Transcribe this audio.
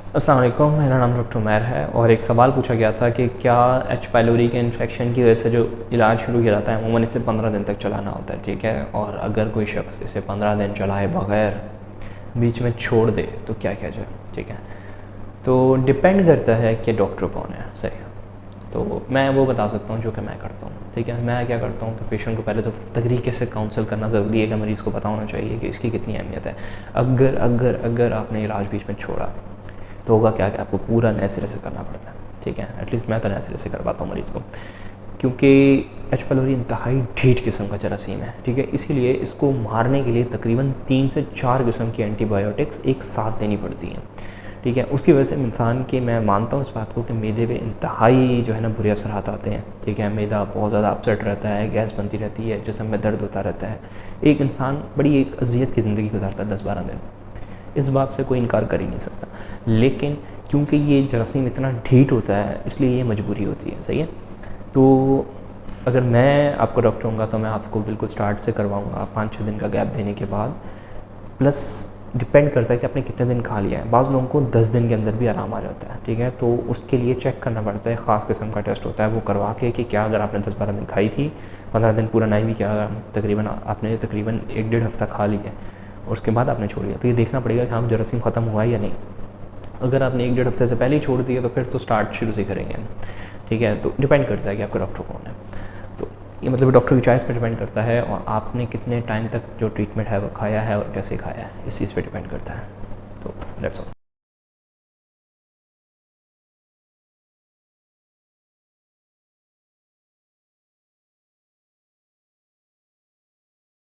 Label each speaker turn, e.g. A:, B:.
A: अस्सलाम वालेकुम, मेरा नाम डॉक्टर उमैर है और एक सवाल पूछा गया था कि क्या एच पाइलोरी के इन्फेक्शन की वजह से जो इलाज शुरू किया जाता है अमूमन इसे 15 दिन तक चलाना होता है, ठीक है। और अगर कोई शख्स इसे 15 दिन चलाए बगैर बीच में छोड़ दे तो क्या किया जाए, ठीक है। तो डिपेंड करता है कि डॉक्टर कौन है, सही है। तो मैं वो बता सकता हूँ जो कि मैं करता हूँ, ठीक है। मैं क्या करता हूँ कि पेशेंट को पहले तो तरीके से काउंसल करना ज़रूरी है कि मरीज़ को पता होना चाहिए कि इसकी कितनी अहमियत है। अगर अगर अगर आपने इलाज बीच में छोड़ा तो होगा क्या कि आपको पूरा नए सिरे से करना पड़ता है, ठीक है। एटलीस्ट मैं तो नए सिरे से करवाता हूँ मरीज़ को, क्योंकि एच पाइलोरी इंतहाई ढीठ किस्म का जरासीम है, ठीक है। इसीलिए इसको मारने के लिए तकरीबन 3 से 4 किस्म की एंटीबायोटिक्स एक साथ देनी पड़ती हैं, ठीक है। उसकी वजह से इंसान के, मैं मानता हूँ इस बात को कि मैदे पे इंतहाई जो है ना बुरे असरात आते हैं, ठीक है। मैदा बहुत ज़्यादा अपसेट रहता है, गैस बनती रहती है, जिस्म में दर्द होता रहता है। एक इंसान बड़ी एक अजियत की ज़िंदगी गुजारता है 10-12 दिन, इस बात से कोई इनकार कर ही नहीं सकता। लेकिन क्योंकि ये जरासीम इतना ढीठ होता है इसलिए ये मजबूरी होती है, सही है। तो अगर मैं आपको डॉक्टर हूँगा तो मैं आपको बिल्कुल स्टार्ट से करवाऊँगा 5-6 दिन का गैप देने के बाद। प्लस डिपेंड करता है कि आपने कितने दिन खा लिया है। बाज़ लोगों को 10 दिन के अंदर भी आराम आ जाता है, ठीक है। तो उसके लिए चेक करना पड़ता है, ख़ास किस्म का टेस्ट होता है, वो करवा के कि क्या अगर आपने 10-12 दिन खाई थी, 15 दिन पूरा नहीं भी किया, तकरीबन आपने 1-1.5 हफ़्ता खा लिया और उसके बाद आपने छोड़ दिया, तो ये देखना पड़ेगा कि हाँ जरासीम ख़त्म हुआ है या नहीं। अगर आपने 1-1.5 हफ़्ते से पहले ही छोड़ दिया तो फिर तो स्टार्ट शुरू से करेंगे, ठीक है। तो डिपेंड करता है कि आपका डॉक्टर कौन है। तो ये मतलब डॉक्टर की चॉइस पे डिपेंड करता है और आपने कितने टाइम तक जो ट्रीटमेंट है वो खाया है और कैसे खाया है, इस चीज़ पे डिपेंड करता है। तो दैट्स ऑल।